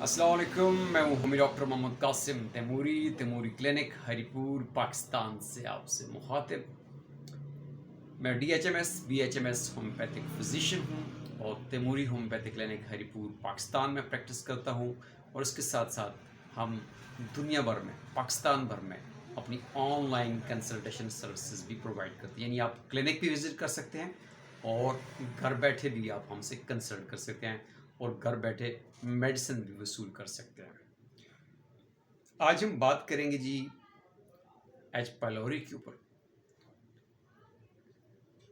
अस्सलाम वालेकुम। मैं हूं हमी डॉक्टर मोहम्मद कासिम तैमूरी क्लिनिक हरीपुर पाकिस्तान से आपसे मुखातिब। मैं DHMS BHMS होम्योपैथिक फिजिशियन हूं और तैमूरी होम्योपैथिक क्लिनिक हरीपुर पाकिस्तान में प्रैक्टिस करता हूं। और इसके साथ साथ हम दुनिया भर में, पाकिस्तान भर में अपनी ऑनलाइन कंसल्टेशन सर्विसेज भी प्रोवाइड करते हैं। यानी आप क्लिनिक भी विज़िट कर सकते हैं और घर बैठे भी आप हमसे कंसल्ट कर सकते हैं और घर बैठे मेडिसिन भी वसूल कर सकते हैं। आज हम बात करेंगे जी एच पाइलोरी के ऊपर।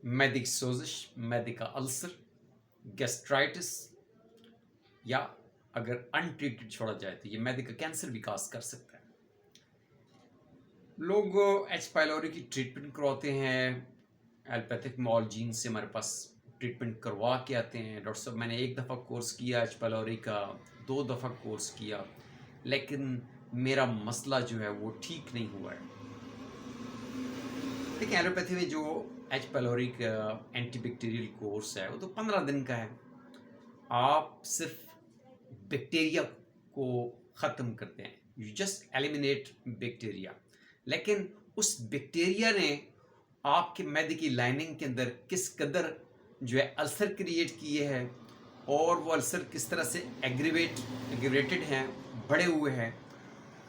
मैदे की सोजिश, मैदे का अल्सर, गैस्ट्राइटिस या अगर अनट्रीटेड छोड़ा जाए तो ये मैदे का कैंसर भी काज कर सकता है। लोग एच पाइलोरी की ट्रीटमेंट करवाते हैं, एलोपैथिक मॉलजीन से हमारे पास ट्रीटमेंट करवा के आते हैं। डॉक्टर साहब मैंने एक दफ़ा कोर्स किया एच पाइलोरी का, 2 दफ़ा कोर्स किया, लेकिन मेरा मसला जो है वो ठीक नहीं हुआ है। देखिए, एलोपैथी में जो एच पाइलोरी का एंटीबैक्टीरियल कोर्स है वो तो 15 दिन का है। आप सिर्फ बैक्टीरिया को ख़त्म करते हैं, यू जस्ट एलिमिनेट बैक्टीरिया। लेकिन उस बैक्टीरिया ने आपके मैदे की लाइनिंग के अंदर किस कदर जो है अल्सर क्रिएट किए हैं और वो अल्सर किस तरह से एग्रीवेटेड हैं, बढ़े हुए हैं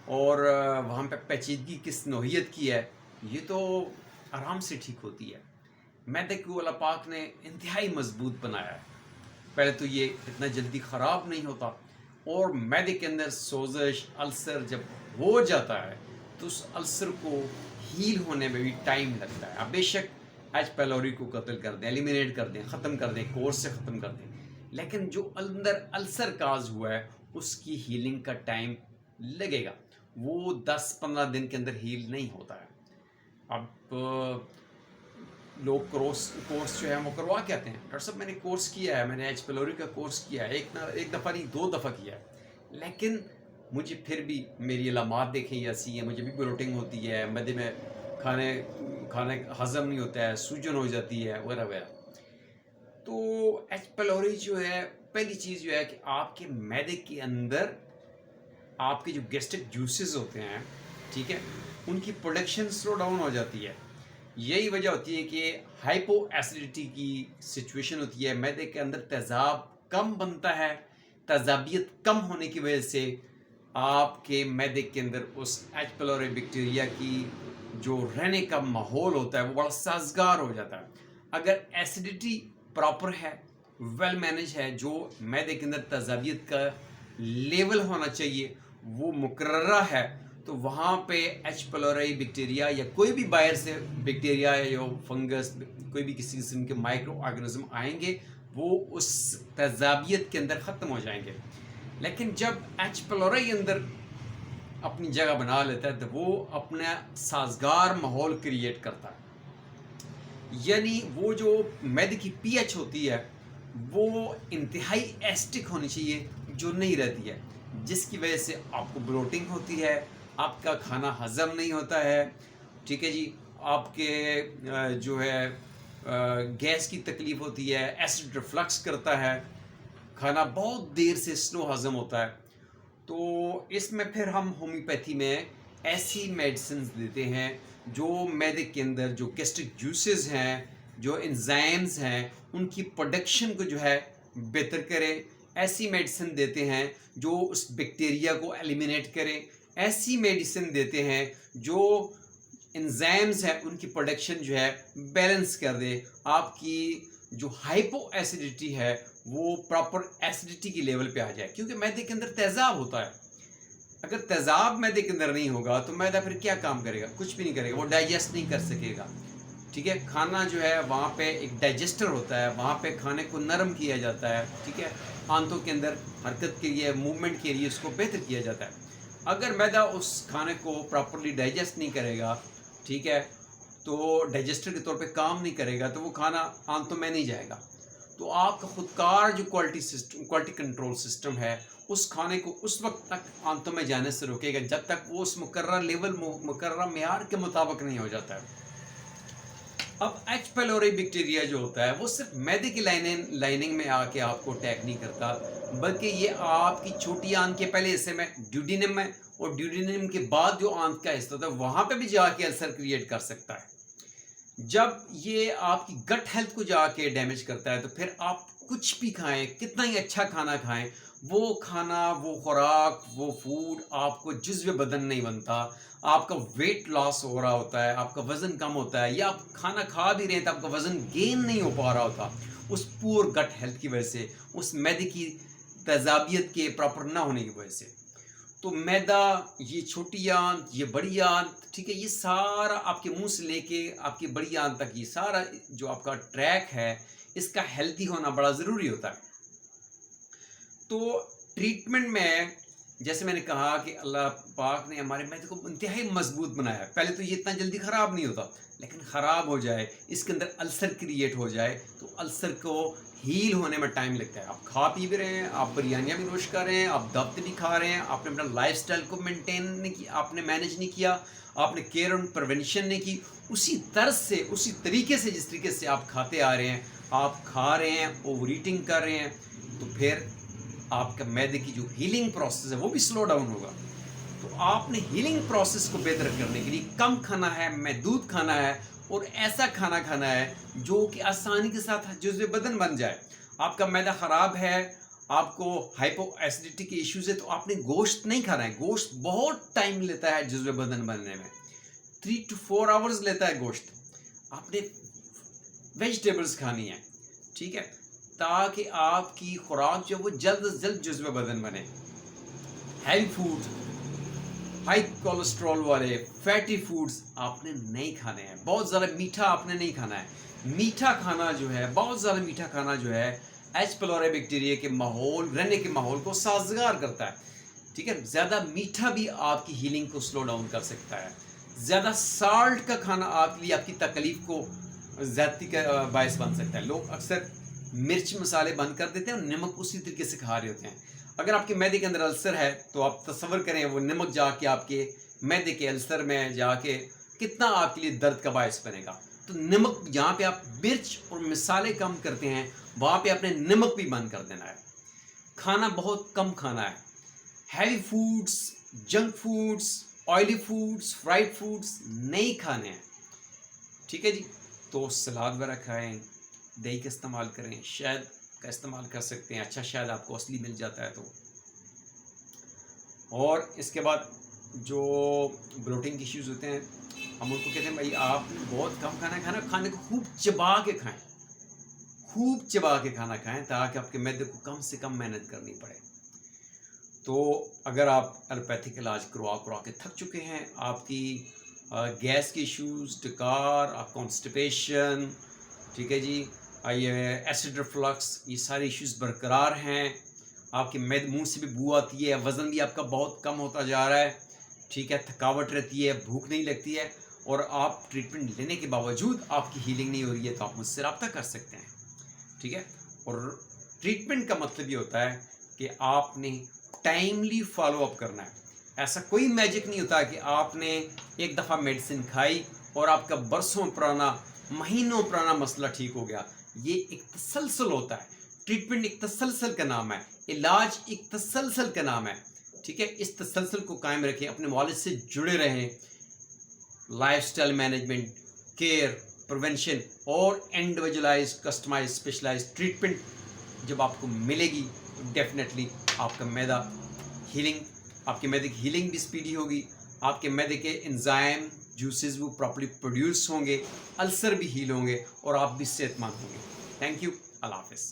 और वहाँ पे पेचीदगी किस नौइयत की है, ये तो आराम से ठीक होती है। मैदे को अल्लाह पाक ने इंतहाई मजबूत बनाया है। पहले तो ये इतना जल्दी ख़राब नहीं होता और मैदे के अंदर सोजश अल्सर जब हो जाता है तो उस अल्सर को हील होने में भी टाइम लगता है। आप बेशक एच पाइलोरी को कत्ल कर दें, एलिमिनेट कर दें, ख़त्म कर दें, कोर्स से ख़त्म कर दें, लेकिन जो अंदर अल्सर काज हुआ है उसकी हीलिंग का टाइम लगेगा। वो 10-15 दिन के अंदर हील नहीं होता है। अब लोग कोर्स जो है वो करवा के आते हैं, डॉक्टर साहब मैंने कोर्स किया है, मैंने एच पाइलोरी का कोर्स किया है, एक दफ़ा नहीं 2 दफ़ा किया है, लेकिन मुझे फिर भी मेरी अलामात देखें ऐसी है, मुझे भी ब्लोटिंग होती है, मैदे में खाने हज़म नहीं होता है, सूजन हो जाती है वगैरह वगैरह। तो एच पाइलोरी जो है, पहली चीज़ जो है कि आपके मैदे के अंदर आपके जो गैस्ट्रिक जूसेस होते हैं, ठीक है, उनकी प्रोडक्शन स्लो डाउन हो जाती है। यही वजह होती है कि हाइपो एसिडिटी की सिचुएशन होती है, मैदे के अंदर तेज़ाब कम बनता है। तेज़ाबियत कम होने की वजह से आपके मैदे के अंदर उस एच पाइलोरी बैक्टीरिया की जो रहने का माहौल होता है वो बड़ा साजगार हो जाता है। अगर एसिडिटी प्रॉपर है, वेल मैनेज है, जो मैदे के अंदर तेज़ाबियत का लेवल होना चाहिए वो मुकर्ररा है, तो वहाँ पे एच पाइलोरी बैक्टीरिया या कोई भी बाहर से बैक्टीरिया या फंगस, कोई भी किसी किस्म के माइक्रो ऑर्गेनिज्म आएंगे, वो उस तेज़ाबियत के अंदर ख़त्म हो जाएंगे। लेकिन जब एच पाइलोरी अंदर अपनी जगह बना लेता है तो वो अपना साजगार माहौल क्रिएट करता है। यानी वो जो मैदे की पीएच होती है वो इंतहाई एसिडिक होनी चाहिए, जो नहीं रहती है, जिसकी वजह से आपको ब्लोटिंग होती है, आपका खाना हज़म नहीं होता है, ठीक है जी, आपके जो है गैस की तकलीफ़ होती है, एसिड रिफ्लक्स करता है, खाना बहुत देर से स्लो हज़म होता है। तो इसमें फिर हम होम्योपैथी में ऐसी मेडिसिन देते हैं जो मैदे के अंदर जो गैस्ट्रिक जूसेस हैं, जो एंजाइम्स हैं, उनकी प्रोडक्शन को जो है बेहतर करे। ऐसी मेडिसिन देते हैं जो उस बैक्टीरिया को एलिमिनेट करे। ऐसी मेडिसिन देते हैं जो एंजाइम्स हैं उनकी प्रोडक्शन जो है बैलेंस कर दे। आपकी जो हाइपो एसिडिटी है वो प्रॉपर एसिडिटी की लेवल पे आ जाए, क्योंकि मैदे के अंदर तेज़ाब होता है। अगर तेज़ाब मैदे के अंदर नहीं होगा तो मैदा फिर क्या काम करेगा? कुछ भी नहीं करेगा, वो डाइजेस्ट नहीं कर सकेगा, ठीक है। खाना जो है वहाँ पे एक डाइजेस्टर होता है, वहाँ पे खाने को नरम किया जाता है, ठीक है, आंतों के अंदर हरकत के लिए, मूवमेंट के लिए उसको बेहतर किया जाता है। अगर मैदा उस खाने को प्रॉपरली डाइजेस्ट नहीं करेगा, ठीक है, तो डाइजेस्टर के तौर पे काम नहीं करेगा, तो वो खाना आंतों में नहीं जाएगा। तो आपका खुदकार जो क्वालिटी कंट्रोल सिस्टम है उस खाने को उस वक्त तक आंतों में जाने से रोकेगा जब तक वो उस मुकर्रर लेवल, मुकर्रर मेयार के मुताबिक नहीं हो जाता है। अब एच पेलोरी बैक्टीरिया जो होता है वो सिर्फ मैदे की लाइनिंग में आके आपको अटैक नहीं करता, बल्कि ये आपकी छोटी आंत के पहले हिस्से में ड्यूडिनम में, और ड्यूडिनम के बाद जो आंत का हिस्सा होता है वहां पे भी जाके अल्सर क्रिएट कर सकता है। जब ये आपकी गट हेल्थ को जाके डैमेज करता है तो फिर आप कुछ भी खाएं, कितना ही अच्छा खाना खाएं, वो खाना, वो खुराक, वो फूड आपको जुज़्व बदन नहीं बनता। आपका वेट लॉस हो रहा होता है, आपका वजन कम होता है, या आप खाना खा भी रहे हैं तो आपका वजन गेन नहीं हो पा रहा होता उस पुअर गट हेल्थ की वजह से, उस मैदे की तेजाबियत के प्रॉपर ना होने की वजह से। तो मैदा, ये छोटी आंत, ये बड़ी आंत, ठीक है, ये सारा आपके मुंह से लेके आपकी बड़ी आंत तक, ये सारा जो आपका ट्रैक है, इसका हेल्दी होना बड़ा ज़रूरी होता है। तो ट्रीटमेंट में जैसे मैंने कहा कि अल्लाह पाक ने हमारे मैदे को इंतहाई मजबूत बनाया है। पहले तो ये इतना जल्दी ख़राब नहीं होता, लेकिन ख़राब हो जाए, इसके अंदर अल्सर क्रिएट हो जाए तो अल्सर को हील होने में टाइम लगता है। आप खा पी भी रहे हैं, आप बिरयानियाँ भी नोश कर रहे हैं, आप दफ्त भी खा रहे हैं, आपने अपना लाइफस्टाइल को मेंटेन नहीं किया, आपने मैनेज नहीं किया, आपने केयर एंड प्रिवेंशन नहीं की, उसी तर्ज से, उसी तरीके से जिस तरीके से आप खाते आ रहे हैं, आप खा रहे हैं, ओवर ईटिंग कर रहे हैं, तो फिर आपका मैदे की जो हीलिंग प्रोसेस है वो भी स्लो डाउन होगा। तो आपने हीलिंग प्रोसेस को बेहतर करने के लिए कम खाना है, महदूद खाना है, और ऐसा खाना खाना है जो कि आसानी के साथ जुज़्व बदन बन जाए। आपका मैदा ख़राब है, आपको हाइपो एसिडिटी के इश्यूज है, तो आपने गोश्त नहीं खाना है। गोश्त बहुत टाइम लेता है जुज़्व बदन बनने में, 3 to 4 आवर्स लेता है गोश्त। आपने वेजिटेबल्स खानी है, ठीक है, ताकि आपकी खुराक जो वो जल्द से जल्द जुज़्व बदन बने। हैवी फूड, हाई कोलेस्ट्रॉल वाले फैटी फूड्स आपने नहीं खाने हैं। बहुत ज़्यादा मीठा आपने नहीं खाना है। मीठा खाना जो है, बहुत ज़्यादा मीठा खाना जो है, एच पेलोरी बैक्टीरिया के माहौल, रहने के माहौल को साजगार करता है, ठीक है। ज़्यादा मीठा भी आपकी हीलिंग को स्लो डाउन कर सकता है। ज़्यादा साल्ट का खाना आपके लिए आपकी तकलीफ को ज़्यादती का बायस बन सकता है। लोग अक्सर मिर्च मसाले बंद कर देते हैं और नमक उसी तरीके से खा रहे होते हैं। अगर आपके मैदे के अंदर अल्सर है तो आप तसव्वुर करें वो नमक जाके आपके मैदे के अल्सर में जाके कितना आपके लिए दर्द का बायस बनेगा। तो नमक, जहाँ पे आप मिर्च और मसाले कम करते हैं वहाँ पे आपने नमक भी बंद कर देना है। खाना बहुत कम खाना है। Heavy foods, junk foods, oily foods, fried foods नहीं खाने हैं, ठीक है जी। तो सलाद वगैरह खाएं, दही का इस्तेमाल करें, शहद का इस्तेमाल कर सकते हैं, अच्छा शहद आपको असली मिल जाता है तो। और इसके बाद जो ब्लोटिंग के इश्यूज़ होते हैं, हम उनको कहते हैं भाई आप बहुत कम खाने को खूब चबा के खाएं, खूब चबा के खाना खाएं, ताकि आपके मैदे को कम से कम मेहनत करनी पड़े। तो अगर आप एलोपैथिक इलाज करवा के थक चुके हैं, आपकी गैस के इश्यूज़, डकार, कॉन्स्टिपेशन, ठीक है जी, ये एसिड रिफ्लक्स, ये सारे इश्यूज़ बरकरार हैं, आपके मुंह से भी बू आती है, वज़न भी आपका बहुत कम होता जा रहा है, ठीक है, थकावट रहती है, भूख नहीं लगती है, और आप ट्रीटमेंट लेने के बावजूद आपकी हीलिंग नहीं हो रही है, तो आप मुझसे रब्ता कर सकते हैं, ठीक है। और ट्रीटमेंट का मतलब ये होता है कि आपने टाइमली फॉलो अप करना है। ऐसा कोई मैजिक नहीं होता कि आपने एक दफ़ा मेडिसिन खाई और आपका बरसों पुराना, महीनों पुराना मसला ठीक हो गया। ये एक तसलसल होता है। ट्रीटमेंट एक तसलसल का नाम है, इलाज एक तसलसल का नाम है, ठीक है। इस तसलसल को कायम रखें, अपने वालिद से जुड़े रहें। लाइफस्टाइल मैनेजमेंट, केयर, प्रिवेंशन और इंडिविजुअलाइज, कस्टमाइज, स्पेशलाइज ट्रीटमेंट जब आपको मिलेगी तो डेफिनेटली आपका मैदा हीलिंग, आपके मैदे की हीलिंग भी स्पीडी होगी, आपके मैदे के एंजाइम, जूसेस वो प्रॉपर्ली प्रोड्यूस होंगे, अल्सर भी हील होंगे और आप भी सेहतमंद होंगे। थैंक यू, अल्लाह हाफ़िज़।